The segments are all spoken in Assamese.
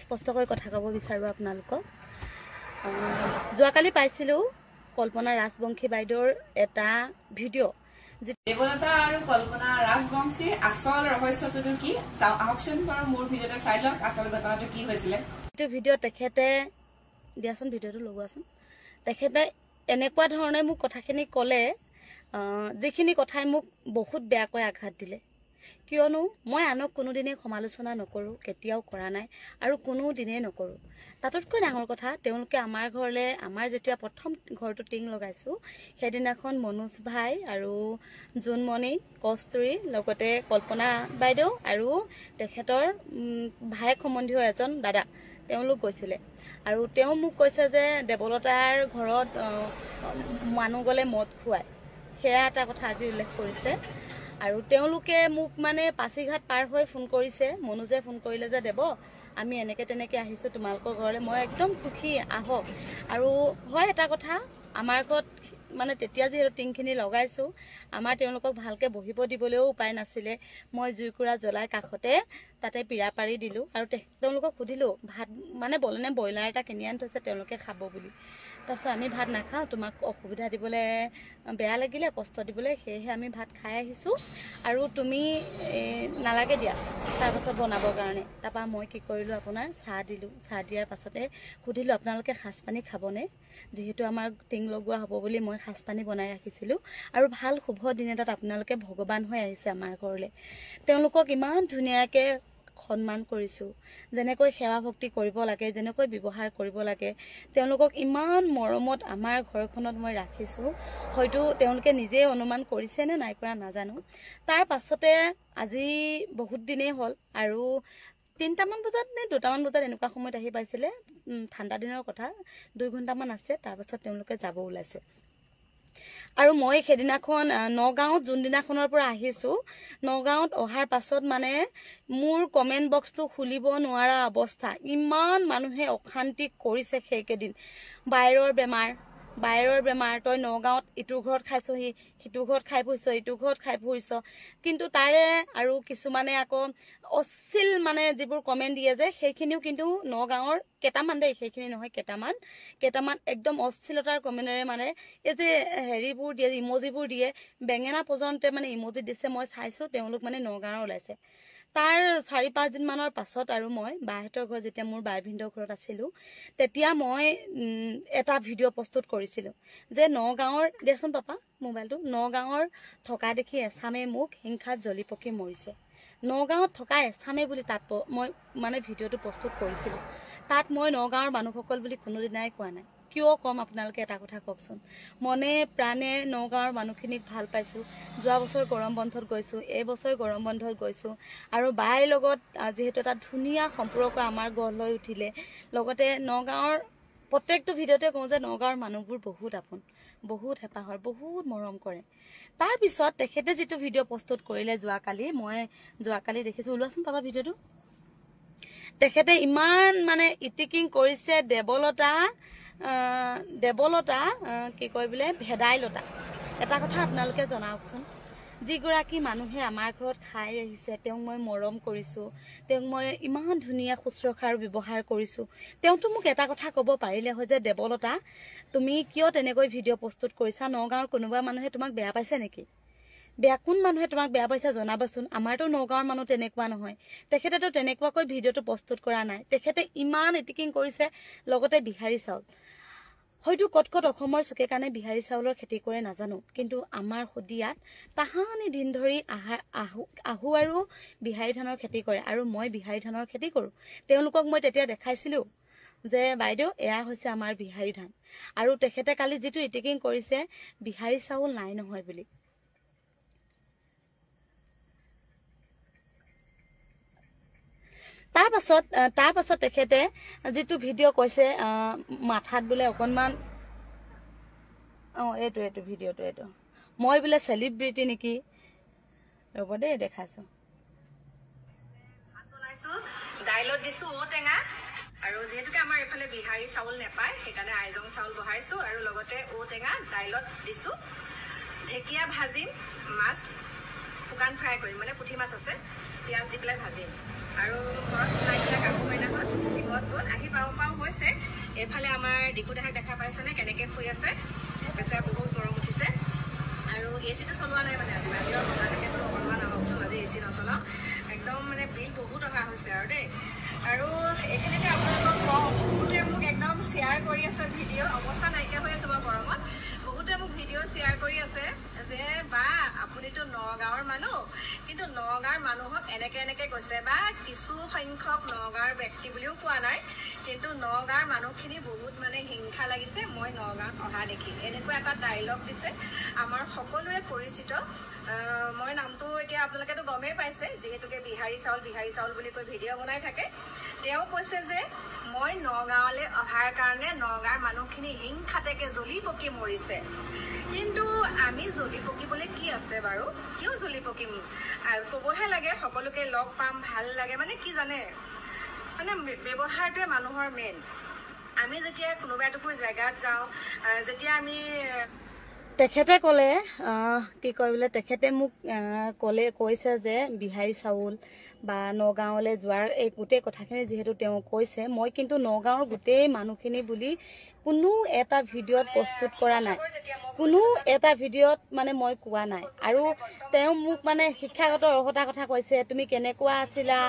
স্পষ্টকৈ কথা ক'ব বিচাৰোঁ আপোনালোকক। যোৱাকালি পাইছিলোঁ কল্পনা ৰাজবংশী বাইদেউৰ এটা ভিডিঅ'। দেৱলতা আৰু কল্পনা ৰাজবংশীৰ আচল ৰহস্যটো কি আহকচোন বাৰু মোৰ ভিডিঅ'টো চাই লওক আচল ঘটনাটো কি হৈছিলে। এইটো ভিডিঅ' তেখেতে দিয়াচোন, ভিডিঅ'টো লগোৱাচোন। তেখেতে এনেকুৱা ধৰণে মোক কথাখিনি ক'লে, যিখিনি কথাই মোক বহুত বেয়াকৈ আঘাত দিলে। কিয়নো মই আনক কোনোদিনেই সমালোচনা নকৰোঁ, কেতিয়াও কৰা নাই আৰু কোনো দিনেই নকৰোঁ। তাতোতকৈ ডাঙৰ কথা, তেওঁলোকে আমাৰ ঘৰলৈ, আমাৰ যেতিয়া প্ৰথম ঘৰটো টিং লগাইছোঁ সেইদিনাখন মনোজ ভাই আৰু জোনমণি, কস্তুৰী, লগতে কল্পনা বাইদেউ আৰু তেখেতৰ ভায়েক সম্বন্ধীয় এজন দাদা, তেওঁলোক গৈছিলে। আৰু তেওঁ মোক কৈছে যে দেৱলতাৰ ঘৰত মানুহ গ'লে মদ খুৱায়, সেয়া এটা কথা আজি উল্লেখ কৰিছে। আৰু তেওঁলোকে মোক মানে পাছিঘাট পাৰ হৈ ফোন কৰিছে, মনোজে ফোন কৰিলে যে দেৱ আমি এনেকৈ তেনেকৈ আহিছোঁ তোমালোকৰ ঘৰলৈ। মই একদম সুখী, আহক। আৰু হয় এটা কথা, আমাৰ ঘৰত মানে তেতিয়া যিহেতু টিংখিনি লগাইছোঁ, আমাৰ তেওঁলোকক ভালকৈ বহিব দিবলৈও উপায় নাছিলে। মই জুইকুৰা জ্বলাই কাষতে তাতে পীৰা পাৰি দিলোঁ আৰু তেওঁলোকক সুধিলোঁ ভাত মানে বলেনে ব্ৰইলাৰ এটা কিনি আনি থৈছে তেওঁলোকে খাব বুলি। তাৰপিছত আমি ভাত নাখাওঁ, তোমাক অসুবিধা দিবলৈ বেয়া লাগিলে, কষ্ট দিবলৈ, সেয়েহে আমি ভাত খাই আহিছোঁ আৰু তুমি নালাগে দিয়া তাৰপাছত বনাবৰ কাৰণে। তাৰপৰা মই কি কৰিলোঁ, আপোনাৰ চাহ দিলোঁ। চাহ দিয়াৰ পাছতে সুধিলোঁ আপোনালোকে সাজপানী খাবনে, যিহেতু আমাৰ টিং লগোৱা হ'ব বুলি মই সাজপানী বনাই ৰাখিছিলোঁ। আৰু ভাল শুভ দিন এটাত আপোনালোকে ভগৱান হৈ আহিছে আমাৰ ঘৰলৈ। তেওঁলোকক ইমান ধুনীয়াকৈ সন্মান কৰিছোঁ, যেনেকৈ সেৱা ভক্তি কৰিব লাগে, যেনেকৈ ব্যৱহাৰ কৰিব লাগে, তেওঁলোকক ইমান মৰমত আমাৰ ঘৰখনত মই ৰাখিছোঁ। হয়তো তেওঁলোকে নিজেই অনুমান কৰিছে নে নাই কৰা নাজানো। তাৰ পাছতে আজি বহুত দিনেই হ'ল আৰু 3টামান বজাত নে 2টামান বজাত এনেকুৱা সময়ত আহি পাইছিলে। ঠাণ্ডা দিনৰ কথা, 2 ঘণ্টামান আছে, তাৰপাছত তেওঁলোকে যাব ওলাইছে। আৰু মই সেইদিনাখন নগাঁৱত যোনদিনাখনৰ পৰা আহিছোঁ, নগাঁৱত অহাৰ পাছত মানে মোৰ কমেণ্ট বক্সটো খুলিব নোৱাৰা অৱস্থা। ইমান মানুহে অশান্তি কৰিছে সেইকেইদিন। বাইৰৰ বেমাৰ, তই নগাঁৱত ইটো ঘৰত খাইছহি, সিটো ঘৰত খাই ফুৰিছ, ইটো ঘৰত খাই ফুৰিছ। কিন্তু তাৰে আৰু কিছুমানে আকৌ অশ্লীল মানে যিবোৰ কমেণ্ট দিয়ে যে, সেইখিনিও কিন্তু নগাঁৱৰ কেইটামান দেই, সেইখিনি নহয় কেইটামান একদম অশ্লীলতাৰ কমেণ্টেৰে মানে এই যে হেৰিবোৰ দিয়ে, ইমজিবোৰ দিয়ে, বেঙেনা পৰ্যন্ত মানে ইমজি দিছে। মই চাইছোঁ তেওঁলোক মানে নগাঁৱৰ ওলাইছে। তাৰ 4-5 দিনমানৰ পাছত আৰু মই বাহঁতৰ ঘৰত, যেতিয়া মোৰ বাই ভিনদেউৰ ঘৰত আছিলোঁ, তেতিয়া মই এটা ভিডিঅ' প্ৰস্তুত কৰিছিলোঁ যে নগাঁৱৰ, দেচোন পাপা মোবাইলটো, নগাঁৱৰ থকা দেখি এছামে মোক হিংসাত জ্বলি পকি মৰিছে। নগাঁৱত থকা এছামে বুলি তাত মই মানে ভিডিঅ'টো প্ৰস্তুত কৰিছিলোঁ। তাত মই নগাঁৱৰ মানুহসকল বুলি কোনোদিনাই কোৱা নাই। কিয় ক'ম আপোনালোকে এটা কথা কওকচোন। মনে প্ৰাণে নগাঁৱৰ মানুহখিনিক ভাল পাইছোঁ। যোৱা বছৰ গৰম বন্ধত গৈছোঁ, এইবছৰ গৰম বন্ধত গৈছোঁ। আৰু বাইৰ লগত যিহেতু এটা ধুনীয়া সম্পৰ্ক আমাৰ গঢ় লৈ উঠিলে, লগতে নগাঁৱৰ প্ৰত্যেকটো ভিডিঅ'তে কওঁ যে নগাঁৱৰ মানুহবোৰ বহুত আপোন, বহুত হেঁপাহৰ, বহুত মৰম কৰে। তাৰপিছত তেখেতে যিটো ভিডিঅ' প্ৰস্তুত কৰিলে যোৱাকালি, মই যোৱাকালি দেখিছোঁ, ওলোৱাচোন পাবা ভিডিঅ'টো। তেখেতে ইমান মানে ইটিকিং কৰিছে দেৱলতা কি কয় বোলে ভেদাইলতা। এটা কথা আপোনালোকে জনাওকচোন, যিগৰাকী মানুহে আমাৰ ঘৰত খাই আহিছে, তেওঁক মই মৰম কৰিছোঁ, তেওঁক মই ইমান ধুনীয়া শুশ্ৰূষা আৰু ব্যৱহাৰ কৰিছোঁ, তেওঁতো মোক এটা কথা ক'ব পাৰিলে হয় যে দেৱলতা তুমি কিয় তেনেকৈ ভিডিঅ' প্ৰস্তুত কৰিছা, নগাঁৱৰ কোনোবা মানুহে তোমাক বেয়া পাইছে নেকি? কোন মানুহে তোমাক বেয়া পাইছে জনাবাচোন। আমাৰতো নগাঁৱৰ মানুহ তেনেকুৱা নহয়। তেখেতেতো তেনেকুৱাকৈ ভিডিঅ'টো প্ৰস্তুত কৰা নাই। তেখেতে ইমান ইটিকিং কৰিছে, লগতে বিহাৰী চাউল। হয়তো ক'ত অসমৰ চুকে কাণে বিহাৰী চাউলৰ খেতি কৰে নাজানো, কিন্তু আমাৰ শদিয়াত তাহানি দিন ধৰি আহু আৰু বিহাৰী ধানৰ খেতি কৰে, আৰু মই বিহাৰী ধানৰ খেতি কৰোঁ। তেওঁলোকক মই তেতিয়া দেখাইছিলোঁ যে বাইদেউ এয়া হৈছে আমাৰ বিহাৰী ধান। আৰু তেখেতে কালি যিটো ইটিকিং কৰিছে বিহাৰী চাউল নাই নহয় বুলি। তাৰ পাছত তেখেতে যিটো ভিডিঅ' কৈছে, মাথাত বোলে অকণমান এইটো ভিডিঅ'টো, এইটো মই বোলে চেলিব্ৰিটি নেকি, ৰ'ব দেই দেখাইছোঁ। দাইলত দিছোঁ ঔটেঙা, আৰু যিহেতুকে আমাৰ এইফালে বিহাৰী চাউল নেপায়, সেইকাৰণে আইজং চাউল বহাইছোঁ, আৰু লগতে ঔটেঙা দাইলত দিছোঁ। ঢেকীয়া ভাজিম, মাছ শুকান ফ্ৰাই কৰিম, মানে পুঠি মাছ আছে, পিঁয়াজ দি পেলাই ভাজিম। আৰু ঘৰত ওলাই পেলাই কাপোৰ মাইনাখন ডিকুদাহাক দেখা পাইছেনে কেনেকৈ শুই আছে বেচেৰা বহুত গৰম উঠিছে আৰু এচিটো চলোৱা নাই মানে বাহিৰৰ বগা থাকে বোলো অকণমান আহকচোন আজি এচি নচলাওঁ একদম মানে বিল বহুত অহা হৈছে আৰু দেই আৰু এইখিনিতে আপোনালোকক কওঁ বহুতে মোক একদম শ্বেয়াৰ কৰি আছে ভিডিঅ' অৱস্থা নাইকিয়া হৈ আছে বাৰু গৰমত বহুতে মোক ভিডিঅ' শ্বেয়াৰ কৰি আছে যে বা আপুনিতো নগাঁৱৰ মানুহ কিন্তু নগাঁৱৰ মানুহক এনেকৈ কৈছে বা কিছু সংখ্যক নগাঁৱৰ ব্যক্তি বুলিও কোৱা নাই কিন্তু নগাঁৱৰ মানুহখিনি বহুত মানে হিংসা লাগিছে মই নগাঁৱত অহা দেখি এনেকুৱা এটা ডাইলগ দিছে আমাৰ সকলোৱে পৰিচিত মই নামটো এতিয়া আপোনালোকেতো গমেই পাইছে যিহেতুকে বিহাৰী চাউল বুলি কৈ ভিডিঅ' বনাই থাকে তেওঁ কৈছে যে মই নগাঁৱলৈ অহাৰ কাৰণে নগাঁৱৰ মানুহখিনি হিংসাতেকে জ্বলি পকি মৰিছে কিন্তু আমি জ্বলি পকিবলৈ কি আছে বাৰু কিয় জ্বলি পকিম ক'বহে লাগে সকলোকে লগ পাম ভাল লাগে মানে কি জানে মানে ব্যৱহাৰটোৱে মানুহৰ মেইন আমি যেতিয়া কোনোবা এটুকুৰ জেগাত যাওঁ যেতিয়া আমি তেখেতে ক'লে কি কয় বোলে তেখেতে মোক কৈছে যে বিহাৰী চাউল বা নগাঁৱলৈ যোৱাৰ এই গোটেই কথাখিনি যিহেতু তেওঁ কৈছে মই কিন্তু নগাঁৱৰ গোটেই মানুহখিনি বুলি কোনো এটা ভিডিঅ'ত প্ৰস্তুত কৰা নাই কোনো এটা ভিডিঅ'ত মানে মই কোৱা নাই আৰু তেওঁ মোক মানে শিক্ষাগত অৰ্হতাৰ কথা কৈছে তুমি কেনেকুৱা আছিলা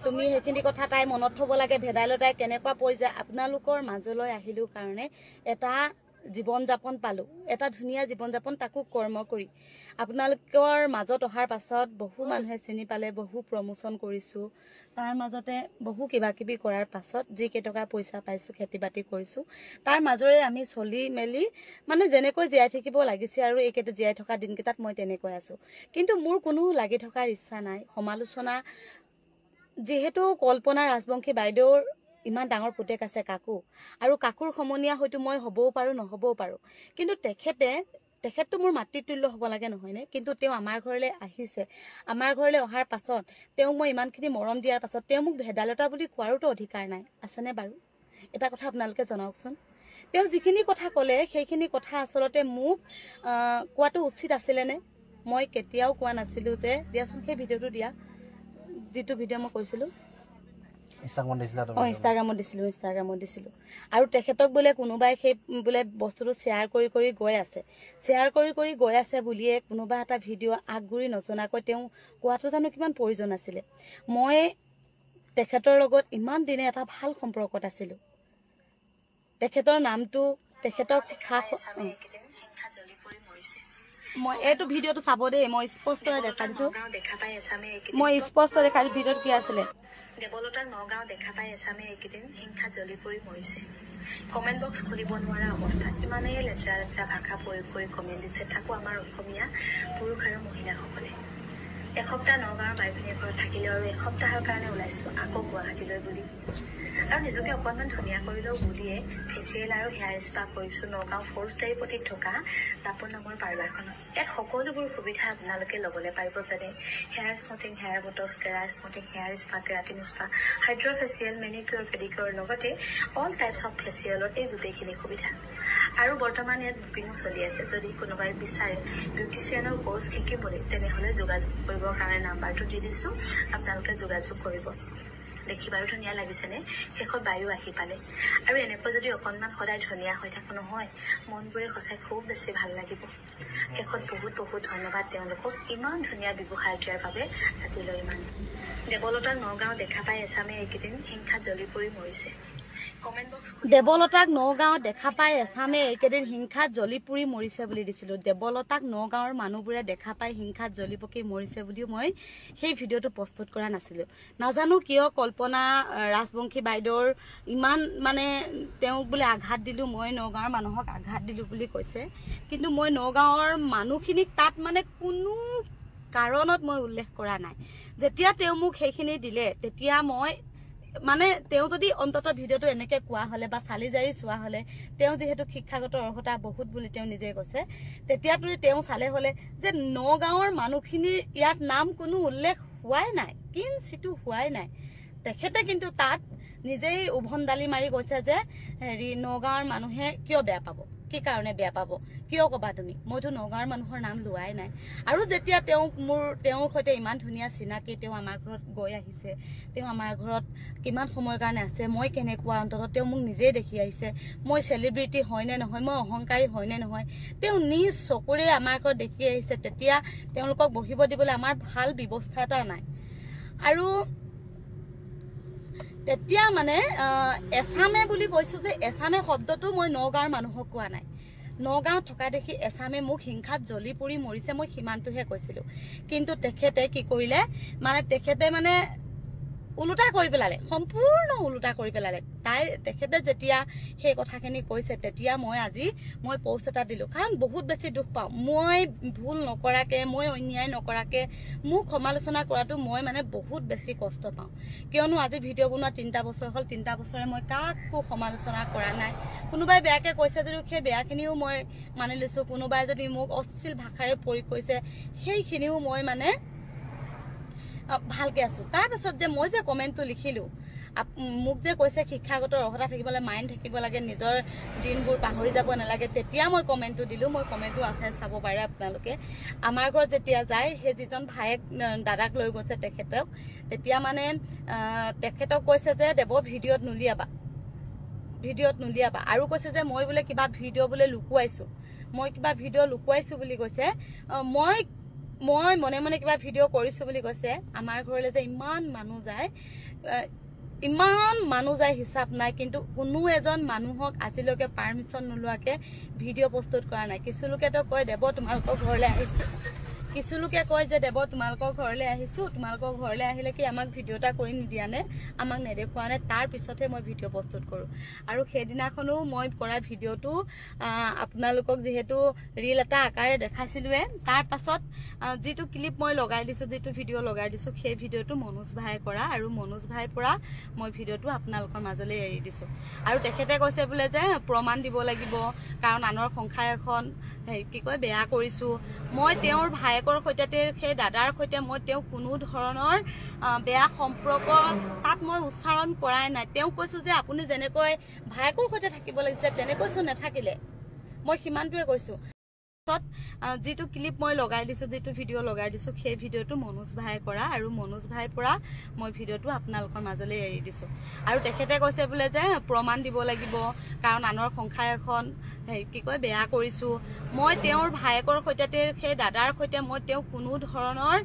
তুমি সেইখিনি কথা তাই মনত থ'ব লাগে ভেদাইলতাই কেনেকুৱা পৰ্যায় আপোনালোকৰ মাজলৈ আহিলো কাৰণে এটা জীৱন যাপন পালো এটা ধুনীয়া জীৱন যাপন তাকো কৰ্ম কৰি আপোনালোকৰ মাজত অহাৰ পাছত বহু মানুহে চিনি পালে বহু প্ৰমোচন কৰিছো তাৰ মাজতে বহু কিবা কিবি কৰাৰ পাছত যি কেইটকা পইচা পাইছো খেতি বাতি কৰিছো তাৰ মাজৰে আমি চলি মেলি মানে যেনেকৈ জীয়াই থাকিব লাগিছে আৰু এইকেইটা জীয়াই থকা দিনকেইটাত মই তেনেকৈ আছো কিন্তু মোৰ কোনো লাগি থকাৰ ইচ্ছা নাই সমালোচনা যিহেতু কল্পনা ৰাজবংশী বাইদেউৰ ইমান ডাঙৰ পুতেক আছে কাকু আৰু কাকুৰ সমনীয়া হয়তো মই হ'বও পাৰো নহ'বও পাৰো কিন্তু তেখেতটো মোৰ মাতৃতুল্য হ'ব লাগে নহয়নে কিন্তু তেওঁ আমাৰ ঘৰলৈ আহিছে আমাৰ ঘৰলৈ অহাৰ পাছত তেওঁ মই ইমানখিনি মৰম দিয়াৰ পাছত তেওঁ মোক ভেদাইলতা বুলি কোৱাৰোতো অধিকাৰ নাই আছেনে বাৰু এটা কথা আপোনালোকে জনাওকচোন তেওঁ যিখিনি কথা ক'লে সেইখিনি কথা আচলতে মোক কোৱাটো উচিত আছিলেনে মই কেতিয়াও কোৱা নাছিলো যে দিয়াচোন সেই ভিডিঅ'টো দিয়া যিটো ভিডিঅ' মই কৈছিলো ইনষ্টাগ্ৰামত দিছিলো আৰু তেখেতক বোলে কোনোবাই সেই বোলে বস্তুটো শ্বেয়াৰ কৰি গৈ আছে বুলিয়ে কোনোবা এটা ভিডিঅ' আগগুৰি নজনাকৈ তেওঁ কোৱাটো জানো কিমান প্ৰয়োজন আছিলে মই তেখেতৰ লগত ইমান দিনে এটা ভাল সম্পৰ্কত আছিলো তেখেতৰ নামটো তেখেতক মই এইটো ভিডিঅ'টো চাব দেই মই স্পষ্টৰে দেখা দিছো ভিডিঅ'ত কি আছিলে দেৱলতাক নগাঁও দেখা পাই এছামে এইকেইদিন হিংসাত জ্বলি পৰি মৰিছে কমেণ্ট বক্স খুলিব নোৱাৰা অৱস্থা ইমানেই লেতেৰা ভাষা প্ৰয়োগ কৰি কমেণ্ট দিছে তাকো আমাৰ অসমীয়া পুৰুষ আৰু মহিলাসকলে এসপ্তাহ নগাঁৱৰ বাইভনীৰ ঘৰত থাকিলেও আৰু এসপ্তাহৰ কাৰণে ওলাইছো আকৌ গুৱাহাটীলৈ বুলি আৰু নিজকে অকণমান ধুনীয়া কৰিলেও বুলিয়ে ফেচিয়েল আৰু হেয়াৰ স্পা কৰিছো নগাঁও ফৌজদাৰীপতিত থকা দাপোন নামৰ পাৰ্লাৰখনত ইয়াত সকলোবোৰ সুবিধা আপোনালোকে ল'বলৈ পাৰিব যেনে hair smoothing hair botox keratin smoothing hair spa keratin spa hydra facial manicure pedicure লগতে অল টাইপছ অফ ফেচিয়েলত এই গোটেইখিনি সুবিধা আৰু বৰ্তমান ইয়াত বুকিঙো চলি আছে যদি কোনোবাই বিচাৰে বিউটিচিয়ানৰ কোৰ্চ শিকিবলৈ তেনেহ'লে যোগাযোগ কৰিবৰ কাৰণে নাম্বাৰটো দি দিছো আপোনালোকে যোগাযোগ কৰিব দেখি বাৰু ধুনীয়া লাগিছেনে শেষত বায়ু আহি পালে আৰু এনেকৈ যদি অকণমান সদায় ধুনীয়া হৈ থাকো নহয় মনবোৰে সঁচাই খুব বেছি ভাল লাগিব শেষত বহুত ধন্যবাদ তেওঁলোকক ইমান ধুনীয়া ব্যৱহাৰ দিয়াৰ বাবে আজিলৈ ইমান দেৱলতাক নগাঁও দেখা পাই এছামে এইকেইদিন হিংসাত জ্বলি পৰি মৰিছে দেৱলতাক নগাঁও দেখা পাই এছামে এইকেইদিন হিংসাত জ্বলি পুৰি মৰিছে বুলি দিছিলো দেৱলতাক নগাঁৱৰ মানুহবোৰে দেখা পাই হিংসাত জ্বলি পকি মৰিছে বুলিও মই সেই ভিডিঅ'টো প্ৰস্তুত কৰা নাছিলো নাজানো কিয় কল্পনা ৰাজবংশী বাইদেউৰ ইমান মানে তেওঁক বোলে আঘাত দিলো মই নগাঁৱৰ মানুহক আঘাত দিলো বুলি কৈছে কিন্তু মই নগাঁৱৰ মানুহখিনিক তাত মানে কোনো কাৰণত মই উল্লেখ কৰা নাই যেতিয়া তেওঁ মোক সেইখিনি দিলে তেতিয়া মই মানে তেওঁ যদি অন্তত ভিডিঅ'টো এনেকে কোৱা হলে বা চালি জাৰি চোৱা হলে তেওঁ যিহেতু শিক্ষাগত অৰ্হতা বহুত বুলি তেওঁ নিজে কৈছে তেতিয়াতো তেওঁ চালে হলে যে নগাঁৱৰ মানুহখিনিৰ ইয়াত নাম কোনো উল্লেখ হোৱাই নাই কিঞ্চিতো হোৱাই নাই তেখেতে কিন্তু তাত নিজেই উভন দালি মাৰি কৈছে যে হেৰি নগাঁৱৰ মানুহে কিয় বেয়া পাব কি কাৰণে বেয়া পাব কিয় কবা তুমি মইতো নগাঁৱৰ মানুহৰ নাম লোৱাই নাই আৰু যেতিয়া তেওঁৰ সৈতে ইমান ধুনীয়া চিনাকি তেওঁ আমাৰ ঘৰত গৈ আহিছে তেওঁ আমাৰ ঘৰত কিমান সময়ৰ কাৰণে আছে মই কেনেকুৱা অন্তত তেওঁ মোক নিজে দেখি আহিছে মই চেলিব্ৰিটি হয় নে নহয় মই অহংকাৰী হয় নে নহয় তেওঁ নিজ চকুৰে আমাৰ ঘৰত দেখি আহিছে তেতিয়া তেওঁলোকক বহিব দিবলৈ আমাৰ ভাল ব্যৱস্থা এটা নাই আৰু তেতিয়া মানে এছামে বুলি কৈছো যে এছামে শব্দটো মই নগাঁৱৰ মানুহক কোৱা নাই নগাঁৱত থকা দেখি এছামে মোক হিংসাত জ্বলি পৰি মৰিছে মই সিমানটোহে কৈছিলো কিন্তু তেখেতে কি কৰিলে মানে তেখেতে মানে উলুটা কৰি পেলালে সম্পূৰ্ণ উলুটা কৰি পেলালে তেখেতে যেতিয়া সেই কথাখিনি কৈছে তেতিয়া মই পোষ্ট এটা দিলো কাৰণ বহুত বেছি দুখ পাওঁ মই ভুল নকৰাকে মই অন্যায় নকৰাকে মোক সমালোচনা কৰাটো মই মানে বহুত বেছি কষ্ট পাওঁ কিয়নো আজি ভিডিঅ' বনোৱা 3টা বছৰ হ'ল 3টা বছৰে মই কাকো সমালোচনা কৰা নাই কোনোবাই বেয়াকে কৈছে যদিও সেই বেয়াখিনিও মই মানি লৈছো কোনোবাই যদি মোক অশ্লীল ভাষাৰে প্ৰয়োগ কৰিছে সেইখিনিও মই মানে ভালকে আছো তাৰ পাছত যে মই যে কমেন্টটো লিখিলো মোক যে কৈছে শিক্ষাগত অৰ্হতা থাকিবলৈ মাইণ্ড থাকিব লাগে নিজৰ দিনবোৰ পাহৰি যাব নালাগে তেতিয়া মই কমেন্টটো দিলো মই কমেন্টটো আছে চাব পাৰে আপোনালোকে আমাৰ ঘৰত যেতিয়া যায় সেই যিজন ভাইক দাদাক লৈ গৈছে তেখেতক তেতিয়া মানে তেখেতক কৈছে যে দেৱ ভিডিঅ'ত নুলিয়াবা আৰু কৈছে যে মই বোলে কিবা ভিডিঅ' বোলে লুকুৱাইছো বুলি কৈছে মই মনে মনে কিবা ভিডিঅ' কৰিছো বুলি কৈছে আমাৰ ঘৰলৈ যে ইমান মানুহ যায় হিচাপ নাই কিন্তু কোনো এজন মানুহক আজিলৈকে পাৰমিশন নোলোৱাকে ভিডিঅ' প্ৰস্তুত কৰা নাই কিছু লোকেতো কয় দেৱ তোমালোকৰ ঘৰলৈ আহিছো কিছু লোকে কয় যে দেৱ তোমালোকৰ ঘৰলৈ আহিছো তোমালোকৰ ঘৰলৈ আহিলে কি আমাক ভিডিঅ' এটা কৰি নিদিয়া নে আমাক নেদেখুৱা নে তাৰ পিছতহে মই ভিডিঅ' প্ৰস্তুত কৰো আৰু সেইদিনাখনো মই কৰা ভিডিঅ'টো আপোনালোকক যিহেতু ৰীল এটা আকাৰে দেখাইছিলোৱে তাৰ পাছত যিটো ক্লিপ মই লগাই দিছো যিটো ভিডিঅ' লগাই দিছো সেই ভিডিঅ'টো মনোজ ভাই কৰা আৰু মনোজ ভাই পৰা মই ভিডিঅ'টো আপোনালোকৰ মাজলৈ এৰি দিছো আৰু তেখেতে কৈছে বোলে যে প্ৰমাণ দিব লাগিব কাৰণ আনৰ সংসাৰ এখন কি কয় বেয়া কৰিছো মই তেওঁৰ ভাইকৰ সৈতে সেই দাদাৰ সৈতে মই তেওঁ কোনো ধৰণৰ বেয়া সম্পৰ্ক তাত মই উচ্চাৰণ কৰাই নাই তেওঁ কৈছো যে আপুনি যেনেকৈ ভাইকৰ সৈতে থাকিব লাগিছে তেনেকৈছো নাথাকিলে মই সিমানটোৱে কৈছো যিটো ক্লিপ মই লগাই দিছো যিটো ভিডিঅ' লগাই দিছো সেই ভিডিঅ'টো মনোজ ভাই কৰা আৰু মনোজ ভাই পৰা মই ভিডিঅ'টো আপোনালোকৰ মাজলৈ এৰি দিছো আৰু তেখেতে কৈছে বোলে যে প্ৰমাণ দিব লাগিব কাৰণ আনৰ সংসাৰ এখন কি কয় বেয়া কৰিছো মই তেওঁৰ ভাইকৰ সৈতে সেই দাদাৰ সৈতে মই তেওঁ কোনো ধৰণৰ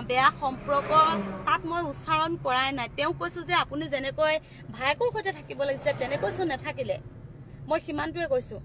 বেয়া সম্পৰ্ক তাত মই উচ্চাৰণ কৰাই নাই তেওঁ কৈছো যে আপুনি যেনেকৈ ভাইকৰ সৈতে থাকিব লাগিছে তেনেকৈছো নাথাকিলে মই সিমানটোৱে কৈছো